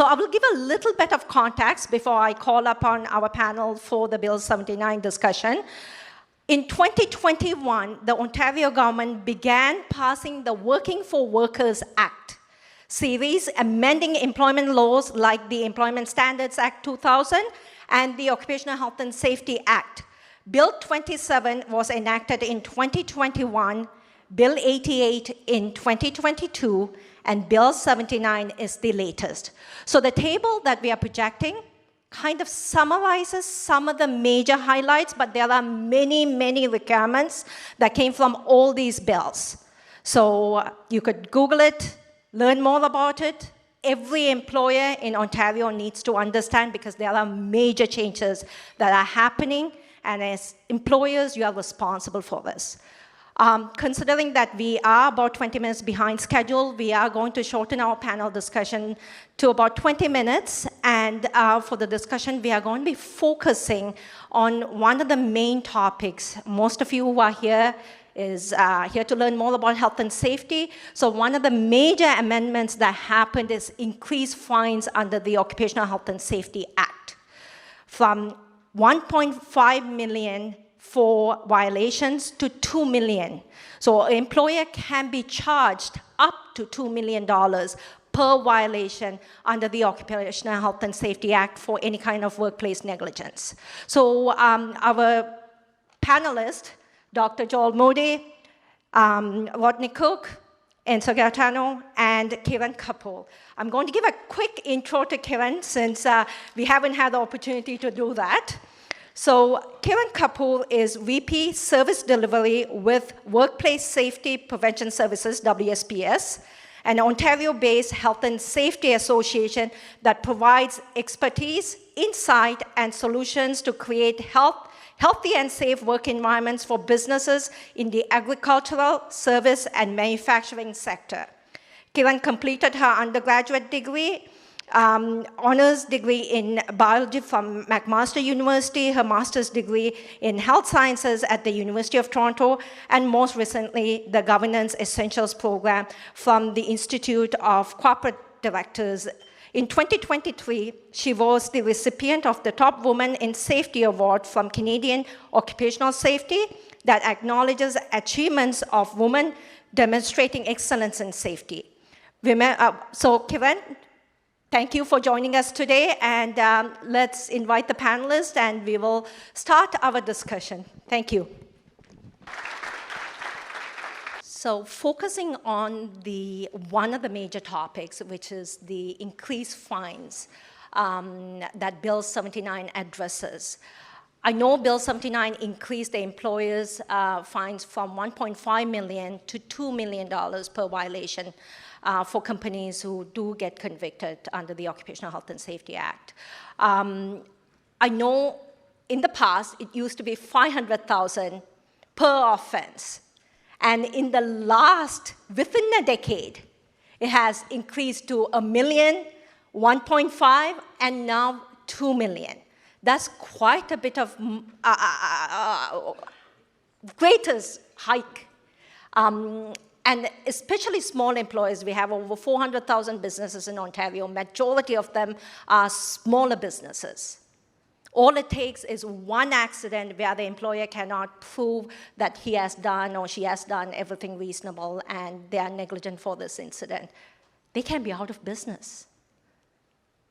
So I will give a little bit of context before I call upon our panel for the Bill 79 discussion. In 2021, the Ontario government began passing the Working for Workers Act series, amending employment laws like the Employment Standards Act 2000 and the Occupational Health and Safety Act. Bill 27 was enacted in 2021, Bill 88 in 2022, and Bill 79 is the latest. So the table that we are projecting kind of summarizes some of the major highlights, but there are many, many requirements that came from all these bills. So you could Google it, learn more about it. Every employer in Ontario needs to understand because there are major changes that are happening, and as employers, you are responsible for this. Considering that we are about 20 minutes behind schedule, we are going to shorten our panel discussion to about 20 minutes, and for the discussion, we are going to be focusing on one of the main topics. Most of you who are here is here to learn more about health and safety. So one of the major amendments that happened is increased fines under the Occupational Health and Safety Act from 1.5 million for violations to 2 million. So an employer can be charged up to $2 million per violation under the Occupational Health and Safety Act for any kind of workplace negligence. So our panelists, Dr. Joel Moody, Rodney Cook, Enzo Gaetano, and Kiran Kapoor. I'm going to give a quick intro to Kiran since we haven't had the opportunity to do that. So Kiran Kapoor is VP Service Delivery with Workplace Safety Prevention Services, WSPS, an Ontario-based health and safety association that provides expertise, insight, and solutions to create healthy and safe work environments for businesses in the agricultural, service, and manufacturing sector. Kiran completed her undergraduate degree, honors degree in biology from McMaster University, her master's degree in health sciences at the University of Toronto, and most recently, the Governance Essentials program from the Institute of Corporate Directors. In 2023, she was the recipient of the Top Woman in Safety Award from Canadian Occupational Safety that acknowledges achievements of women demonstrating excellence in safety. So Kiran, thank you for joining us today, and let's invite the panelists, and we will start our discussion. Thank you. So focusing on one of the major topics, which is the increased fines that Bill 79 addresses. I know Bill 79 increased the employers' fines from $1.5 million to $2 million per violation for companies who do get convicted under the Occupational Health and Safety Act. I know in the past it used to be $500,000 per offense. And in the within a decade, it has increased to $1 million, 1.5, and now 2 million. That's quite a bit of greatest hike. And especially small employers, we have over 400,000 businesses in Ontario. Majority of them are smaller businesses. All it takes is one accident where the employer cannot prove that he has done or she has done everything reasonable and they are negligent for this incident. They can be out of business.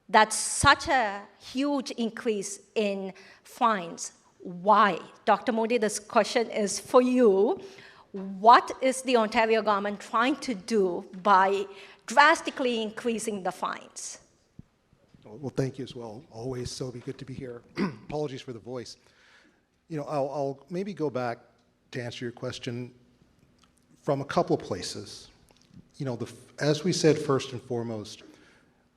That's such a huge increase in fines. Why? Dr. Moody, this question is for you. What is the Ontario government trying to do by drastically increasing the fines? Well, thank you as well. Always so good to be here. Apologies for the voice. You know, I'll maybe go back to answer your question from a couple of places. You know, as we said, first and foremost,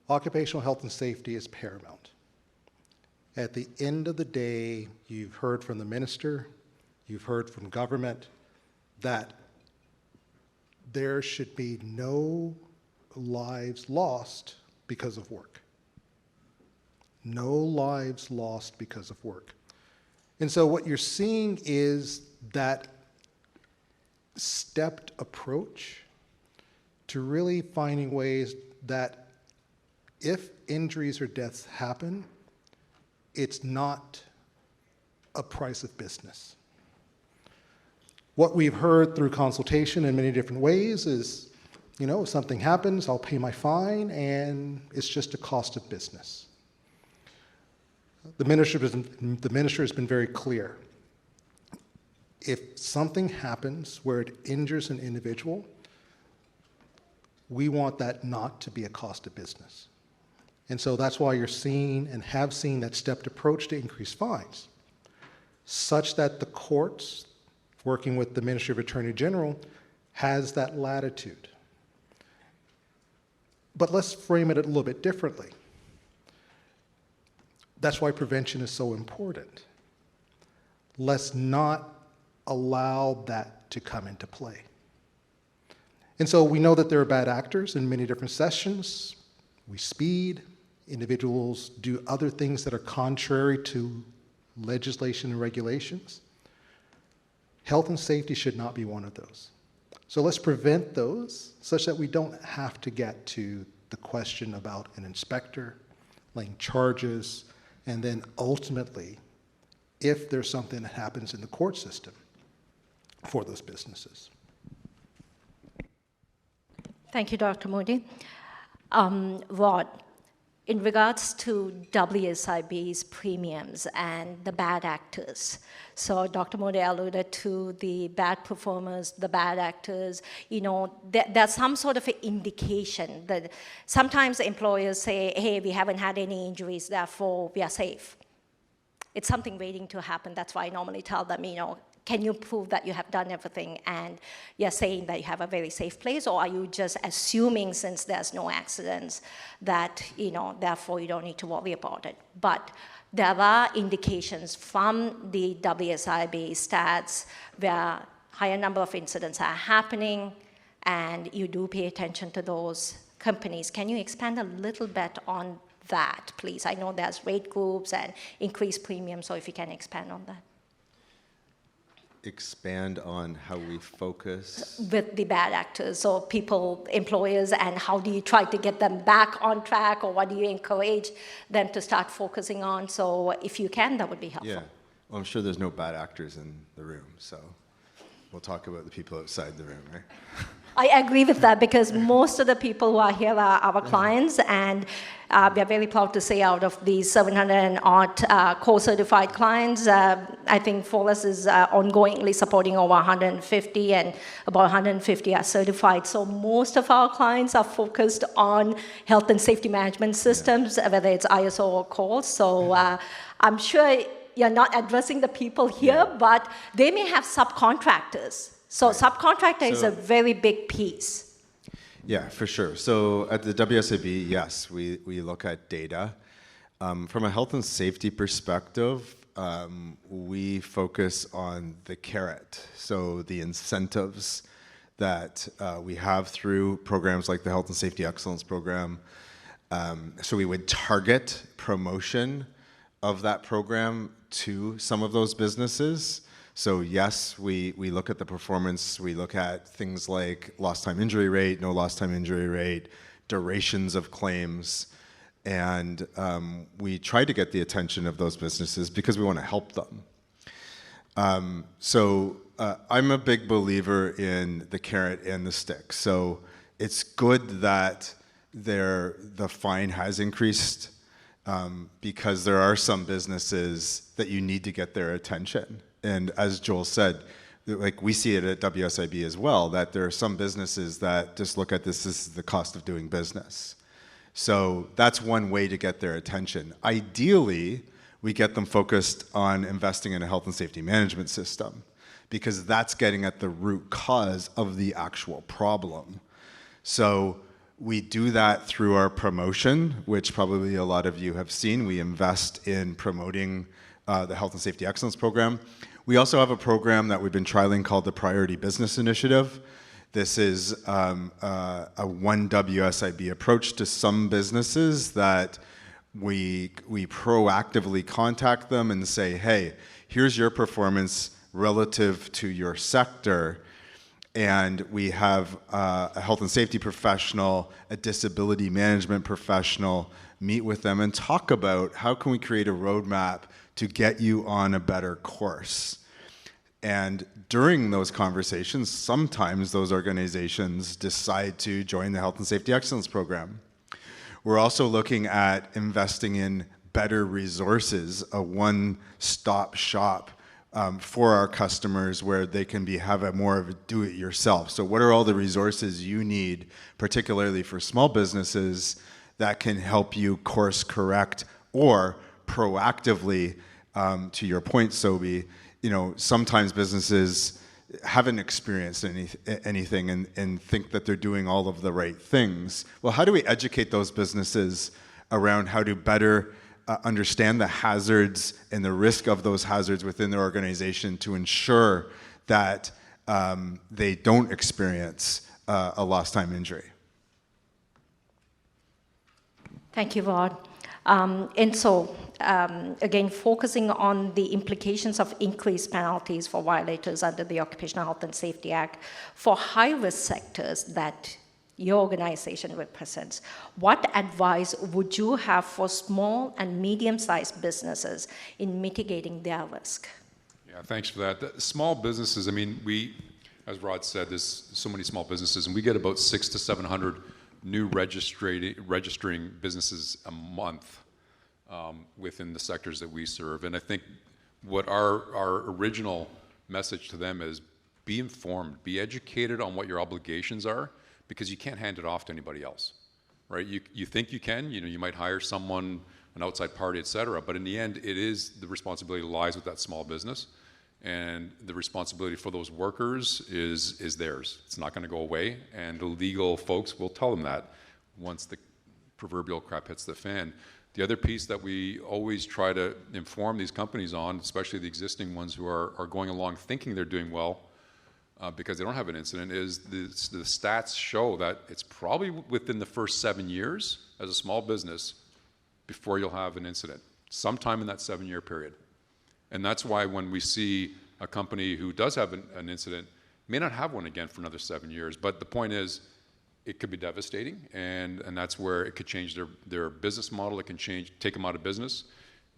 occupational health and safety is paramount. At the end of the day, you've heard from the minister, you've heard from government that there should be no lives lost because of work. No lives lost because of work. And so what you're seeing is that stepped approach to really finding ways that if injuries or deaths happen, it's not a price of business. What we've heard through consultation in many different ways is, if something happens, I'll pay my fine, and it's just a cost of business. The minister has been very clear. If something happens where it injures an individual, we want that not to be a cost of business. And so that's why you're seeing and have seen that stepped approach to increase fines, such that the courts, working with the Ministry of Attorney General, has that latitude. But let's frame it a little bit differently. That's why prevention is so important. Let's not allow that to come into play. And so we know that there are bad actors in many different sessions. We speed, individuals do other things that are contrary to legislation and regulations. Health and safety should not be one of those. So let's prevent those such that we don't have to get to the question about an inspector laying charges, and then ultimately, if there's something that happens in the court system for those businesses. Thank you, Dr. Modi. Rod, in regards to WSIB's premiums and the bad actors, so Dr. Modi alluded to the bad performers, the bad actors, there's some sort of an indication that sometimes employers say, hey, we haven't had any injuries, therefore we are safe. It's something waiting to happen. That's why I normally tell them, can you prove that you have done everything and you're saying that you have a very safe place, or are you just assuming since there's no accidents that, therefore you don't need to worry about it? But there are indications from the WSIB stats where higher number of incidents are happening and you do pay attention to those companies. Can you expand a little bit on that, please? I know there's rate groups and increased premiums, so if you can expand on that. Expand on how we focus with the bad actors, so people, employers, and how do you try to get them back on track, or what do you encourage them to start focusing on? So if you can, that would be helpful. Yeah, well, I'm sure there's no bad actors in the room, so we'll talk about the people outside the room, right? I agree with that, because most of the people who are here are our clients, and we are very proud to say out of these 700 and odd core-certified clients, I think Fortis is ongoingly supporting over 150, and about 150 are certified. So most of our clients are focused on health and safety management systems, whether it's ISO or core. So I'm sure you're not addressing the people here, but they may have subcontractors. So subcontractor is a very big piece. Yeah, for sure. So at the WSIB, yes, we look at data. From a health and safety perspective, we focus on the carrot, so the incentives that we have through programs like the Health and Safety Excellence Program. So we would target promotion of that program to some of those businesses. So yes, we look at the performance, we look at things like lost time injury rate, no lost time injury rate, durations of claims, and we try to get the attention of those businesses because we want to help them. So I'm a big believer in the carrot and the stick. So it's good that the fine has increased because there are some businesses that you need to get their attention. And as Joel said, like we see it at WSIB as well, that there are some businesses that just look at this as the cost of doing business. So that's one way to get their attention. Ideally, we get them focused on investing in a health and safety management system, because that's getting at the root cause of the actual problem. So we do that through our promotion, which probably a lot of you have seen. We invest in promoting the Health and Safety Excellence Program. We also have a program that we've been trialing called the Priority Business Initiative. This is a one WSIB approach to some businesses that we proactively contact them and say, hey, here's your performance relative to your sector. and we have a health and safety professional, a disability management professional, meet with them and talk about how can we create a roadmap to get you on a better course. And during those conversations, sometimes those organizations decide to join the Health and Safety Excellence Program. We're also looking at investing in better resources, a one-stop shop for our customers where they can have a more of a do-it-yourself. So what are all the resources you need, particularly for small businesses, that can help you course correct or proactively, to your point, Sobi, sometimes businesses haven't experienced anything and think that they're doing all of the right things. Well, how do we educate those businesses around how to better understand the hazards and the risk of those hazards within their organization to ensure that they don't experience a lost time injury? Thank you, Rod. Again, focusing on the implications of increased penalties for violators under the Occupational Health and Safety Act for high-risk sectors that your organization represents, what advice would you have for small and medium-sized businesses in mitigating their risk? Yeah, thanks for that. The small businesses, as Rod said, there's so many small businesses, and we get about 600 to 700 new registering businesses a month within the sectors that we serve. And I think what our original message to them is be informed, be educated on what your obligations are, because you can't hand it off to anybody else, right? You think you can, you might hire someone, an outside party, et cetera, but in the end, the responsibility lies with that small business, and the responsibility for those workers is theirs. It's not going to go away, and the legal folks will tell them that once the proverbial crap hits the fan. The other piece that we always try to inform these companies on, especially the existing ones who are going along thinking they're doing well, because they don't have an incident, is the stats show that it's probably within the first 7 years as a small business before you'll have an incident, sometime in that 7-year period. And that's why when we see a company who does have an incident, may not have one again for another 7 years, but the point is, it could be devastating, and that's where it could change their business model. It can take them out of business.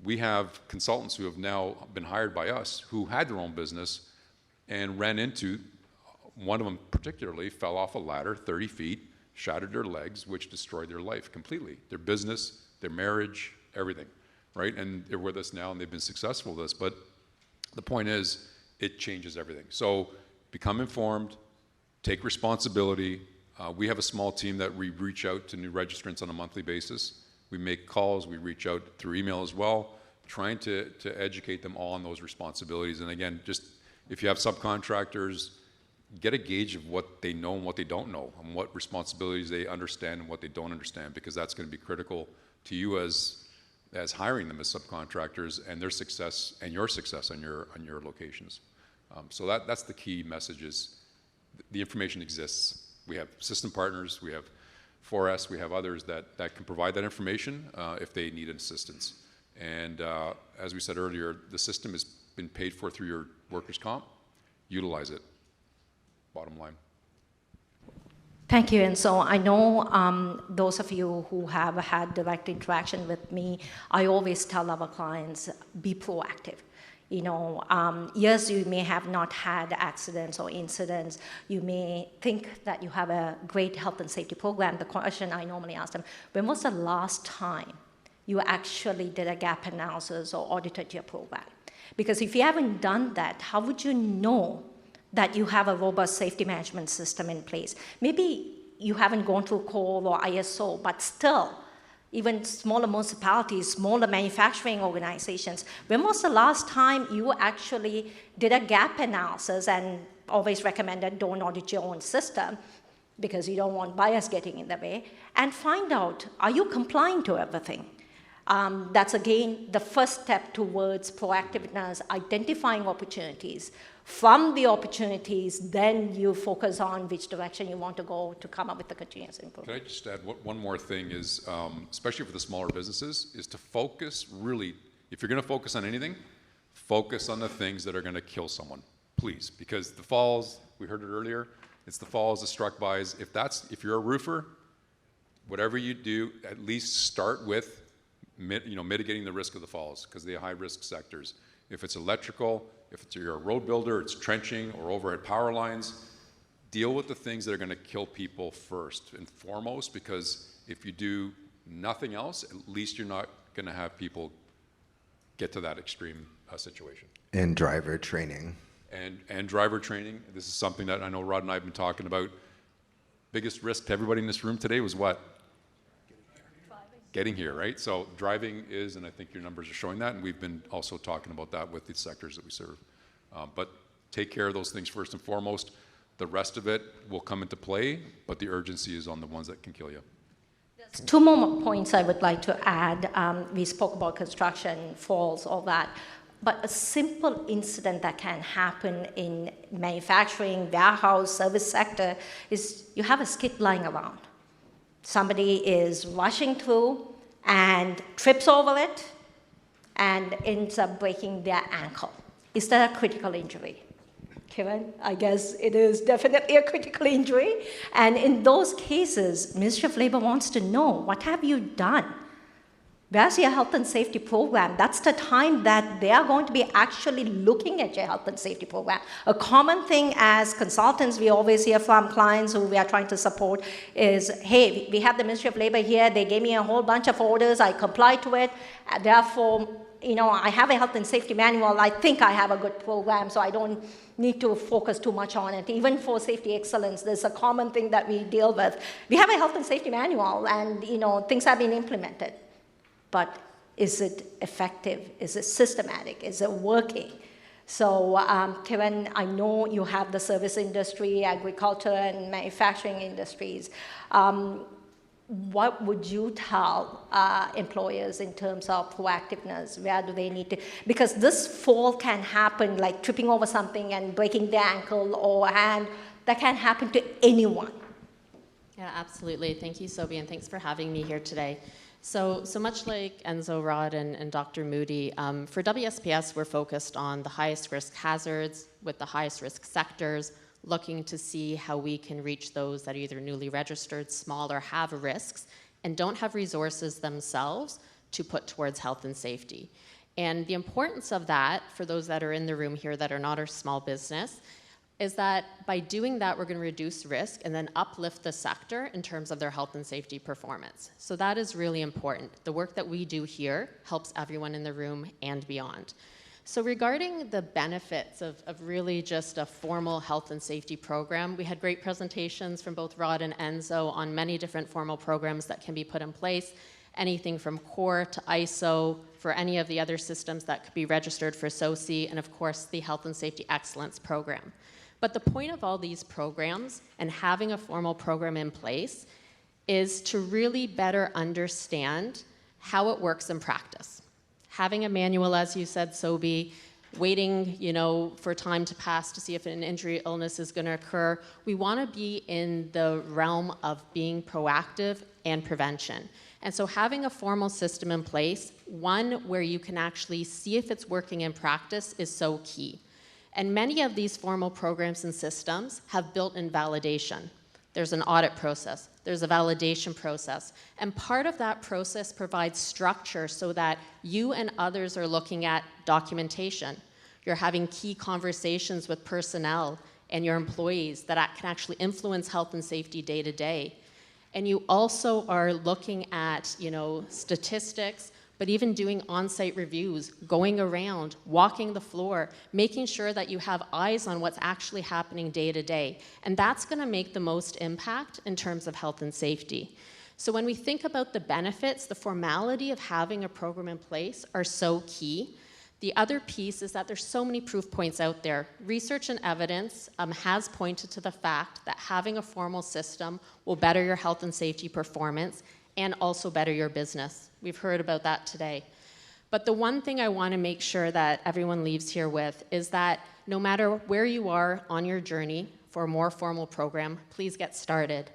We have consultants who have now been hired by us who had their own business and ran into, one of them particularly fell off a ladder 30 feet, shattered their legs, which destroyed their life completely, their business, their marriage, everything, right? And they're with us now, and they've been successful with us. But the point is, it changes everything. So become informed, take responsibility. We have a small team that we reach out to new registrants on a monthly basis. We make calls, we reach out through email as well, trying to educate them all on those responsibilities. And again, just if you have subcontractors, get a gauge of what they know and what they don't know, and what responsibilities they understand and what they don't understand, because that's going to be critical to you as hiring them as subcontractors and their success and your success on your locations. So that's the key message is the information exists. We have system partners, we have 4S, we have others that can provide that information if they need assistance. And as we said earlier, the system has been paid for through your workers' comp. Utilize it. Bottom line. Thank you. And so I know those of you who have had direct interaction with me, I always tell our clients, be proactive. Yes, you may have not had accidents or incidents. You may think that you have a great health and safety program. The question I normally ask them, when was the last time you actually did a gap analysis or audited your program? Because if you haven't done that, how would you know that you have a robust safety management system in place? Maybe you haven't gone through CORE or ISO, but still, even smaller municipalities, smaller manufacturing organizations, when was the last time you actually did a gap analysis? And always recommended don't audit your own system because you don't want bias getting in the way, and find out, are you complying to everything? That's again the first step towards proactiveness, identifying opportunities. From the opportunities, then you focus on which direction you want to go to come up with the continuous improvement. Can I just add one more thing is, especially for the smaller businesses, is to focus really, if you're going to focus on anything, focus on the things that are going to kill someone, please. Because the falls, We heard it earlier. It's the falls, the struck-bys. If you're a roofer, whatever you do, at least start with mitigating the risk of the falls, because they're high-risk sectors. If it's electrical, if you're a road builder, it's trenching or overhead power lines, deal with the things that are going to kill people first and foremost, because if you do nothing else, at least you're not going to have people get to that extreme situation. And driver training. And driver training. This is something that I know Rod and I have been talking about. Biggest risk to everybody in this room today was what? Getting here, right? So driving is, and I think your numbers are showing that, and we've been also talking about that with the sectors that we serve. But take care of those things first and foremost. The rest of it will come into play, but the urgency is on the ones that can kill you. There's two more points I would like to add. We spoke about construction, falls, all that. But a simple incident that can happen in manufacturing, warehouse, service sector is you have a skid lying around. Somebody is rushing through and trips over it and ends up breaking their ankle. Is that a critical injury? Kevin, I guess it is definitely a critical injury. And in those cases, Ministry of Labor wants to know, what have you done? Where's your health and safety program? That's the time that they are going to be actually looking at your health and safety program. A common thing as consultants we always hear from clients who we are trying to support is, hey, we have the Ministry of Labor here, they gave me a whole bunch of orders, I complied to it, therefore, I have a health and safety manual, I think I have a good program, so I don't need to focus too much on it. Even for safety excellence, there's a common thing that we deal with. We have a health and safety manual, and things have been implemented. But is it effective? Is it systematic? Is it working? So, Kevin, I know you have the service industry, agriculture, and manufacturing industries. What would you tell employers in terms of proactiveness? Where do they need to? Because this fall can happen, like tripping over something and breaking their ankle or hand. That can happen to anyone. Yeah, absolutely. Thank you, Sobi, and thanks for having me here today. So much like Enzo, Rod, and Dr. Moody, for WSPS, we're focused on the highest risk hazards with the highest risk sectors, looking to see how we can reach those that are either newly registered, small, or have risks, and don't have resources themselves to put towards health and safety. And the importance of that, for those that are in the room here that are not our small business, is that by doing that, we're going to reduce risk and then uplift the sector in terms of their health and safety performance. So that is really important. The work that we do here helps everyone in the room and beyond. So regarding the benefits of really just a formal health and safety program, we had great presentations from both Rod and Enzo on many different formal programs that can be put in place, anything from CORE to ISO, for any of the other systems that could be registered for SOCI, and of course the Health and Safety Excellence Program. But the point of all these programs and having a formal program in place is to really better understand how it works in practice. Having a manual, as you said, Sobi, waiting, for time to pass to see if an injury, illness is going to occur. We want to be in the realm of being proactive and prevention. And so having a formal system in place, one where you can actually see if it's working in practice, is so key. And many of these formal programs and systems have built-in validation. There's an audit process, there's a validation process, and part of that process provides structure so that you and others are looking at documentation. You're having key conversations with personnel and your employees that can actually influence health and safety day to day. And you also are looking at, statistics, but even doing on-site reviews, going around, walking the floor, making sure that you have eyes on what's actually happening day to day. And that's going to make the most impact in terms of health and safety. So when we think about the benefits, the formality of having a program in place are so key. The other piece is that there's so many proof points out there. Research and evidence has pointed to the fact that having a formal system will better your health and safety performance and also better your business. We've heard about that today. But the one thing I want to make sure that everyone leaves here with is that no matter where you are on your journey for a more formal program, please get started.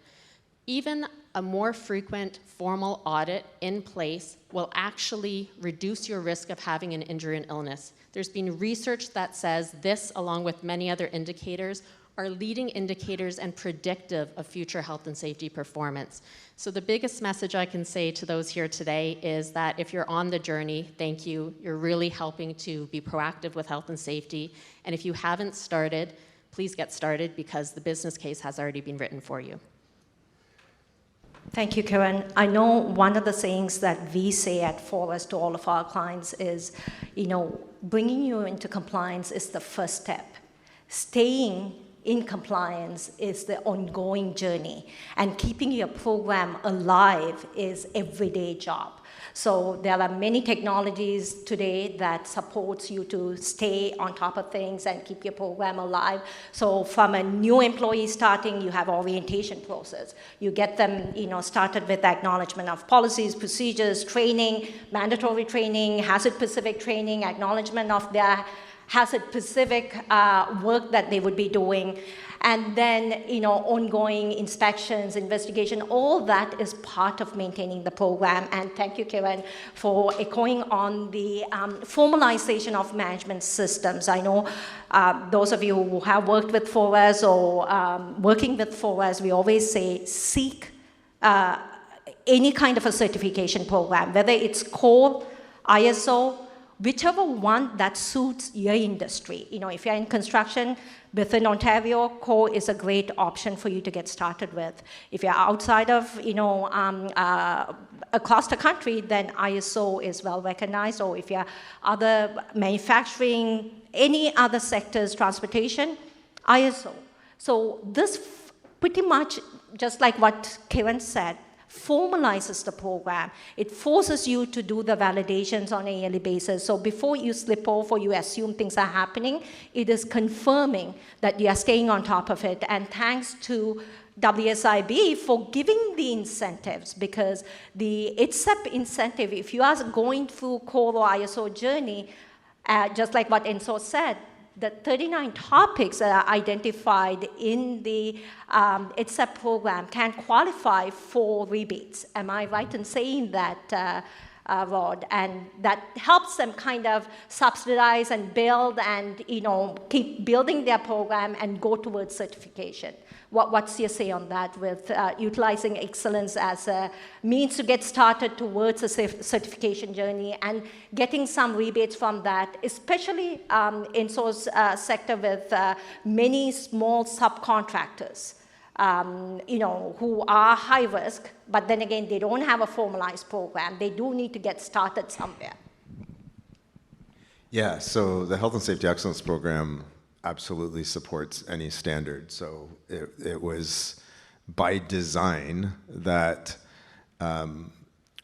Even a more frequent formal audit in place will actually reduce your risk of having an injury and illness. There's been research that says this, along with many other indicators, are leading indicators and predictive of future health and safety performance. So the biggest message I can say to those here today is that if you're on the journey, thank you. You're really helping to be proactive with health and safety. And if you haven't started, please get started because the business case has already been written for you. Thank you, Karen. I know one of the things that we say at Forest to all of our clients is, bringing you into compliance is the first step. Staying in compliance is the ongoing journey, and keeping your program alive is everyday job. So there are many technologies today that supports you to stay on top of things and keep your program alive. So from a new employee starting, you have orientation process. You get them, started with acknowledgement of policies, procedures, training, mandatory training, hazard-specific training, acknowledgement of their hazard-specific work that they would be doing, and then ongoing inspections, investigation. All that is part of maintaining the program. And thank you, Karen, for echoing on the formalization of management systems. I know those of you who have worked with FORAS or working with FORAS, we always say seek any kind of a certification program, whether it's core, ISO, whichever one that suits your industry. If you're in construction within Ontario, core is a great option for you to get started with. If you're outside of, across the country, then ISO is well recognized. Or if you're other manufacturing, any other sectors, transportation, ISO. So this pretty much, just like what Karen said, formalizes the program. It forces you to do the validations on a yearly basis. So before you slip off or you assume things are happening, it is confirming that you are staying on top of it. And thanks to WSIB for giving the incentives, because the ITSEP incentive, if you are going through core or ISO journey, just like what Enzo said, the 39 topics that are identified in the ITSEP program can qualify for rebates. Am I right in saying that, Rod? And that helps them kind of subsidize and build and keep building their program and go towards certification. What's your say on that with utilizing excellence as a means to get started towards a certification journey and getting some rebates from that, especially in source sector with many small subcontractors, who are high risk, but then again, they don't have a formalized program. They do need to get started somewhere. Yeah, so the Health and Safety Excellence Program absolutely supports any standard. So it was by design that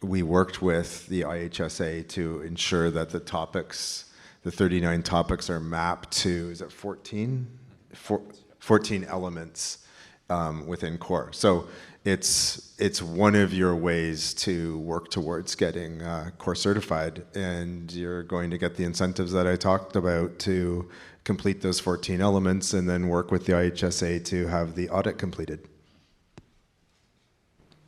we worked with the IHSA to ensure that the topics, the 39 topics are mapped to, is it 14? 14 elements within core. So it's one of your ways to work towards getting core certified, and you're going to get the incentives that I talked about to complete those 14 elements and then work with the IHSA to have the audit completed.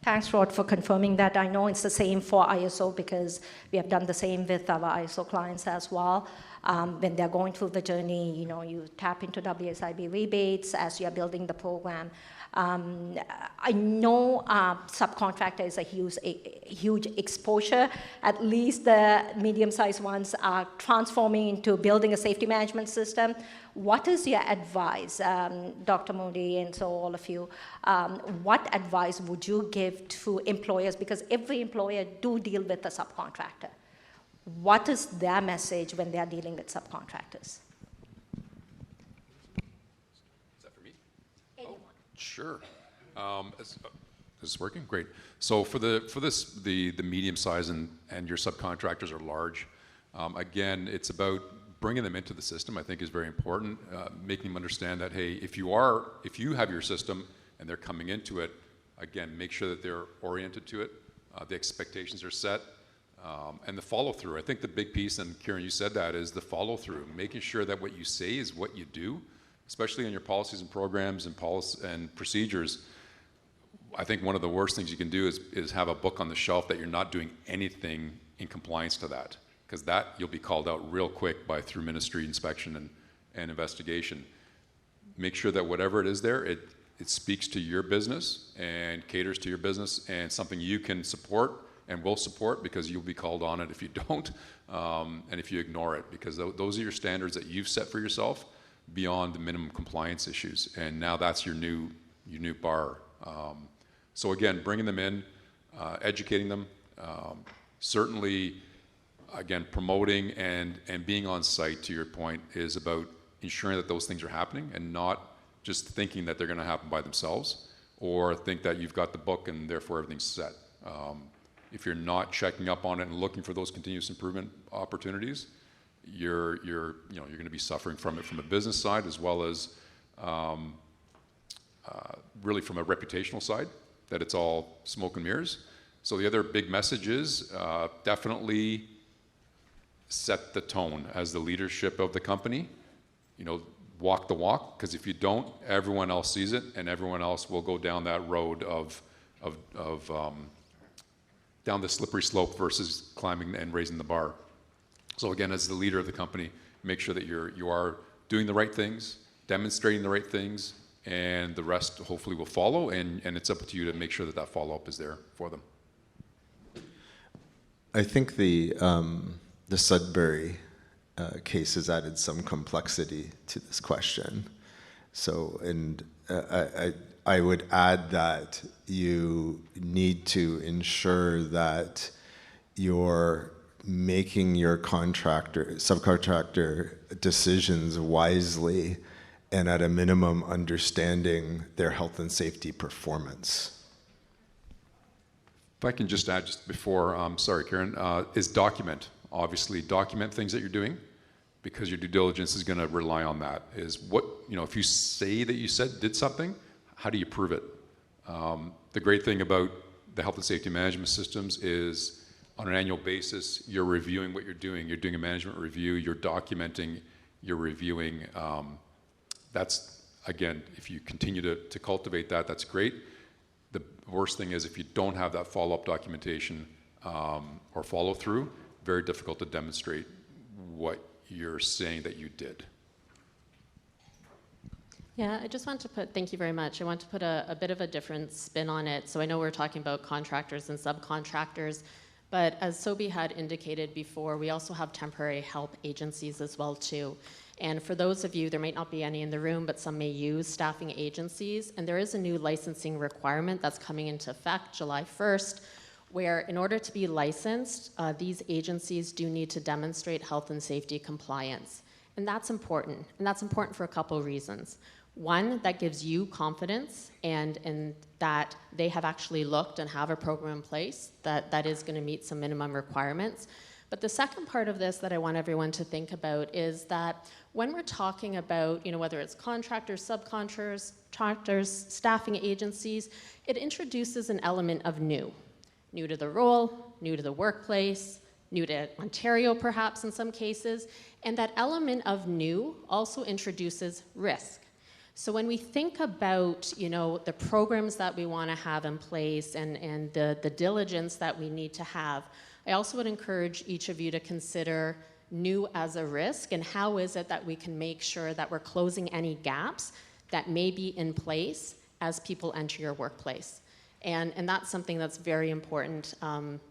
Thanks, Rod, for confirming that. I know it's the same for ISO because we have done the same with our ISO clients as well. When they're going through the journey, you tap into WSIB rebates as you're building the program. I know subcontractor is a huge exposure. At least the medium-sized ones are transforming into building a safety management system. What is your advice, Dr. Moody, and so all of you? What advice would you give to employers? Because every employer do deal with a subcontractor. What is their message when they are dealing with subcontractors? Sure. Is this working? Great. So for the medium size and your subcontractors are large. Again, it's about bringing them into the system. I think is very important. Making them understand that hey, if you have your system and they're coming into it, again, make sure that they're oriented to it. The expectations are set. And the follow through. I think the big piece, and Kieran, you said that, is the follow through. Making sure that what you say is what you do. Especially in your policies and programs and procedures. I think one of the worst things you can do is have a book on the shelf that you're not doing anything in compliance to that, because that you'll be called out real quick through ministry inspection and investigation. make sure that whatever it is there, it speaks to your business and caters to your business and something you can support and will support, because you'll be called on it if you don't, and if you ignore it, because those are your standards that you've set for yourself beyond the minimum compliance issues, and now that's your new bar. So again, bringing them in, educating them, certainly, again, promoting and being on site, to your point, is about ensuring that those things are happening and not just thinking that they're going to happen by themselves, or think that you've got the book and therefore everything's set. If you're not checking up on it and looking for those continuous improvement opportunities, you're going to be suffering from it from a business side, as well as really from a reputational side, that it's all smoke and mirrors. So the other big message is definitely set the tone as the leadership of the company. Walk the walk, because if you don't, everyone else sees it, and everyone else will go down that road of down the slippery slope versus climbing and raising the bar. So again, as the leader of the company, make sure that you are doing the right things, demonstrating the right things, and the rest hopefully will follow, and it's up to you to make sure that follow-up is there for them. I think the Sudbury case has added some complexity to this question. So, and I would add that you need to ensure that you're making your subcontractor decisions wisely, and at a minimum understanding their health and safety performance. If I can just add just before, sorry, Karen, is document. Obviously, document things that you're doing, because your due diligence is going to rely on that. Is what, if you say that you did something, how do you prove it? The great thing about the health and safety management systems is on an annual basis, you're reviewing what you're doing. You're doing a management review, you're documenting, you're reviewing. That's, again, if you continue to cultivate that, that's great. The worst thing is if you don't have that follow-up documentation or follow-through, very difficult to demonstrate what you're saying that you did. Yeah, I just want to thank you very much. I want to put a bit of a different spin on it. So I know we're talking about contractors and subcontractors, but as Sobi had indicated before, we also have temporary help agencies as well too. And for those of you, there might not be any in the room, but some may use staffing agencies, and there is a new licensing requirement that's coming into effect July 1st, where in order to be licensed, these agencies do need to demonstrate health and safety compliance. And that's important for a couple of reasons. One, that gives you confidence and that they have actually looked and have a program in place that is going to meet some minimum requirements. But the second part of this that I want everyone to think about is that when we're talking about, whether it's contractors, subcontractors, staffing agencies, it introduces an element of new to the role, new to the workplace, new to Ontario perhaps in some cases, and that element of new also introduces risk. So when we think about, the programs that we want to have in place and the diligence that we need to have, I also would encourage each of you to consider new as a risk, and how is it that we can make sure that we're closing any gaps that may be in place as people enter your workplace. And that's something that's very important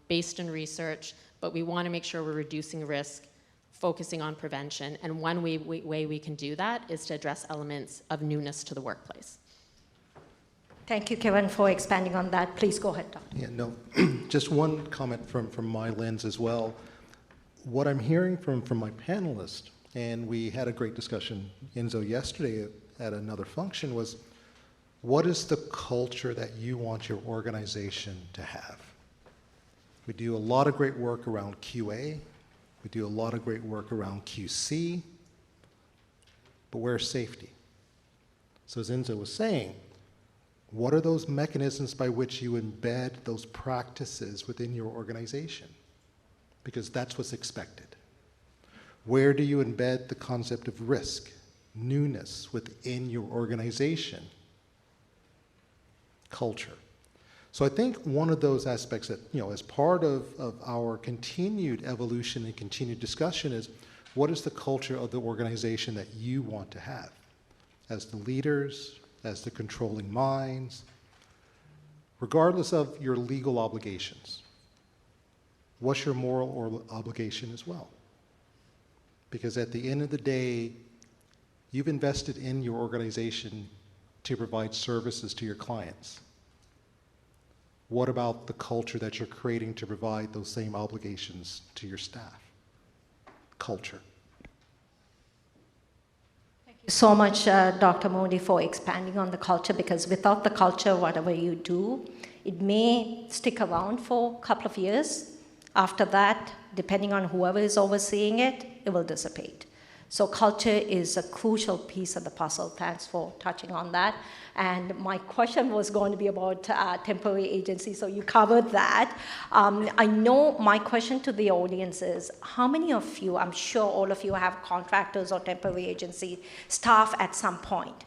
based in research, but we want to make sure we're reducing risk, focusing on prevention, and one way we can do that is to address elements of newness to the workplace. Thank you, Kevin, for expanding on that. Please go ahead, Dr. Yeah, no, just one comment from my lens as well. What I'm hearing from my panelists, and we had a great discussion, Enzo, yesterday at another function, was what is the culture that you want your organization to have? We do a lot of great work around QA. We do a lot of great work around QC. But where's safety? So as Enzo was saying, what are those mechanisms by which you embed those practices within your organization? Because that's what's expected. Where do you embed the concept of risk, newness within your organization? Culture. So I think one of those aspects that, as part of our continued evolution and continued discussion is, what is the culture of the organization that you want to have? as the leaders, as the controlling minds, regardless of your legal obligations. What's your moral obligation as well? Because at the end of the day, you've invested in your organization to provide services to your clients. What about the culture that you're creating to provide those same obligations to your staff? Culture. Thank you so much, Dr. Modi, for expanding on the culture, because without the culture, whatever you do, it may stick around for a couple of years. After that, depending on whoever is overseeing it, it will dissipate. So culture is a crucial piece of the puzzle. Thanks for touching on that. And my question was going to be about temporary agency, so you covered that. I know my question to the audience is, how many of you, I'm sure all of you have contractors or temporary agency staff at some point.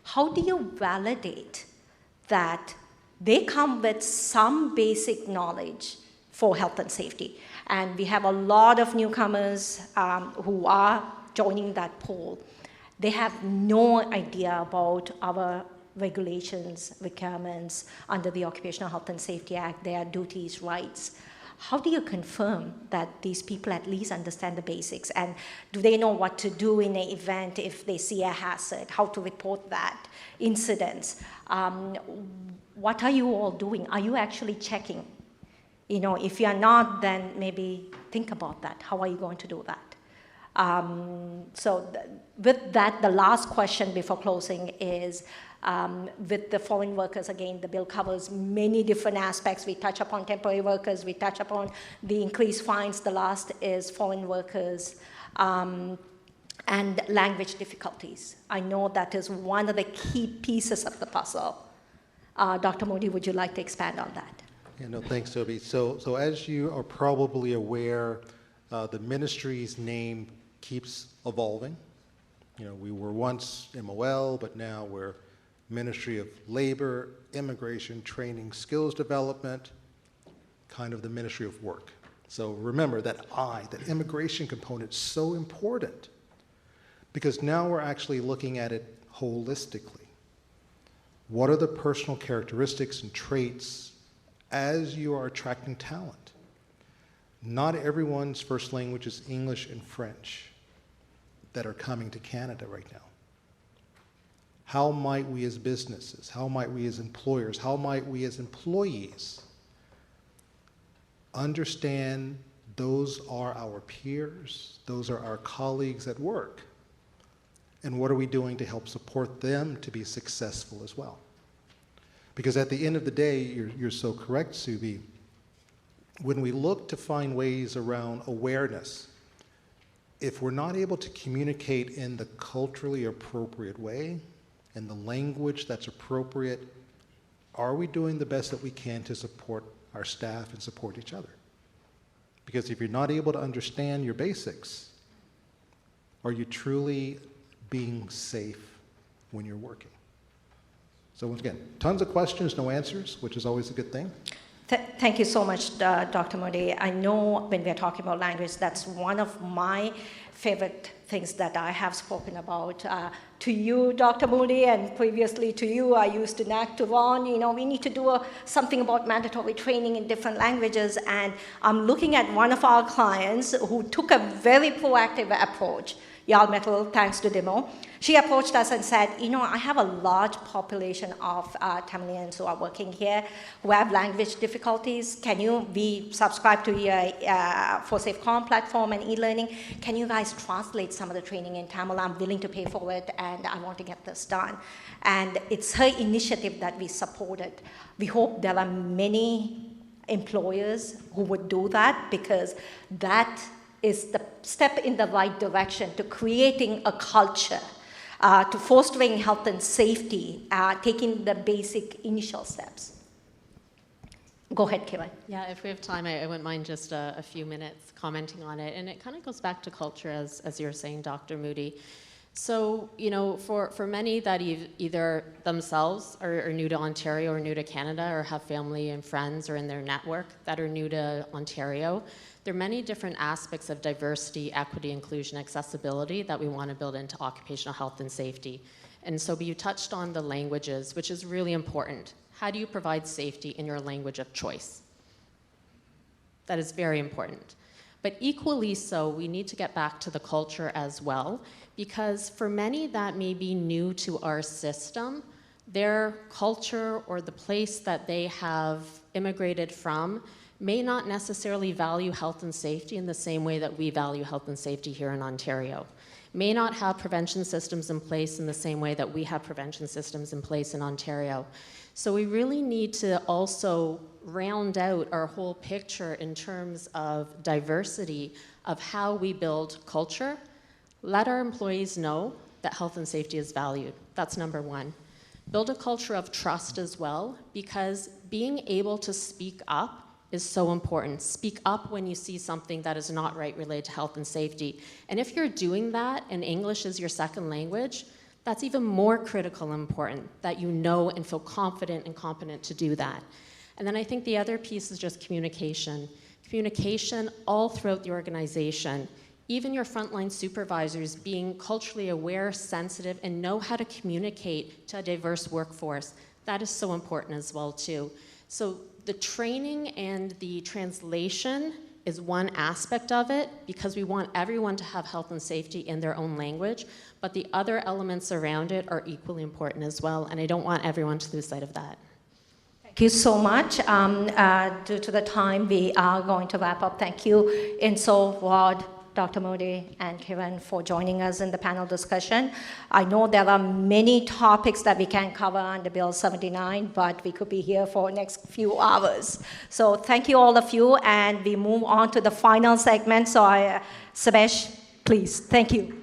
How do you validate that they come with some basic knowledge for health and safety? And we have a lot of newcomers who are joining that pool. They have no idea about our regulations, requirements under the Occupational Health and Safety Act, their duties, rights. How do you confirm that these people at least understand the basics? And do they know what to do in an event if they see a hazard, how to report that, incidents? What are you all doing? Are you actually checking? You know, if you're not, then maybe think about that. How are you going to do that? With that, the last question before closing is, with the foreign workers, again, the bill covers many different aspects. We touch upon temporary workers, we touch upon the increased fines. The last is foreign workers and language difficulties. I know that is one of the key pieces of the puzzle. Dr. Modi, would you like to expand on that? Yeah, no, thanks, Toby. So as you are probably aware, the ministry's name keeps evolving. You know, we were once MOL, but now we're Ministry of Labor, Immigration, Training, Skills Development, kind of the Ministry of Work. So remember that immigration component is so important, because now we're actually looking at it holistically. What are the personal characteristics and traits as you are attracting talent? Not everyone's first language is English and French that are coming to Canada right now. How might we as businesses, how might we as employers, how might we as employees understand those are our peers, those are our colleagues at work, and what are we doing to help support them to be successful as well? Because at the end of the day, you're so correct, Subi, when we look to find ways around awareness, if we're not able to communicate in the culturally appropriate way, in the language that's appropriate, are we doing the best that we can to support our staff and support each other? Because if you're not able to understand your basics, are you truly being safe when you're working? So once again, tons of questions, no answers, which is always a good thing. Thank you so much, Dr. Modi. I know when we're talking about language, that's one of my favorite things that I have spoken about. To you, Dr. Modi, and previously to you, I used to nag to Ron, you know, we need to do something about mandatory training in different languages. And I'm looking at one of our clients who took a very proactive approach. Yal Metal, thanks to Demo. She approached us and said, you know, I have a large population of Tamilians who are working here who have language difficulties. We subscribe to your ForSafeCom platform and e-learning. Can you guys translate some of the training in Tamil? I'm willing to pay for it, and I want to get this done. And it's her initiative that we supported. We hope there are many employers who would do that, because that is the step in the right direction to creating a culture, to fostering health and safety, taking the basic initial steps. Go ahead, Kiran. Yeah, if we have time, I wouldn't mind just a few minutes commenting on it. And it kind of goes back to culture, as you were saying, Dr. Moody. So, you know, for many that either themselves are new to Ontario or new to Canada, or have family and friends or in their network that are new to Ontario, there are many different aspects of diversity, equity, inclusion, accessibility that we want to build into occupational health and safety. And Sobi, you touched on the languages, which is really important. How do you provide safety in your language of choice? That is very important. But equally so, we need to get back to the culture as well, because for many that may be new to our system, their culture or the place that they have immigrated from may not necessarily value health and safety in the same way that we value health and safety here in Ontario. May not have prevention systems in place in the same way that we have prevention systems in place in Ontario. So we really need to also round out our whole picture in terms of diversity of how we build culture. Let our employees know that health and safety is valued. That's number one. Build a culture of trust as well, because being able to speak up is so important. Speak up when you see something that is not right related to health and safety. And if you're doing that and English is your second language, that's even more critical and important, that you know and feel confident and competent to do that. And then I think the other piece is just communication. Communication all throughout the organization. Even your frontline supervisors being culturally aware, sensitive, and know how to communicate to a diverse workforce. That is so important as well too. So the training and the translation is one aspect of it, because we want everyone to have health and safety in their own language, but the other elements around it are equally important as well, and I don't want everyone to lose sight of that. Thank you so much. Due to the time, we are going to wrap up. Thank you, Enzo, Rod, Dr. Moody, and Kevin for joining us in the panel discussion. I know there are many topics that we can cover under Bill 79, but we could be here for the next few hours. So thank you, all of you, and we move on to the final segment. So Sabesh, please. Thank you.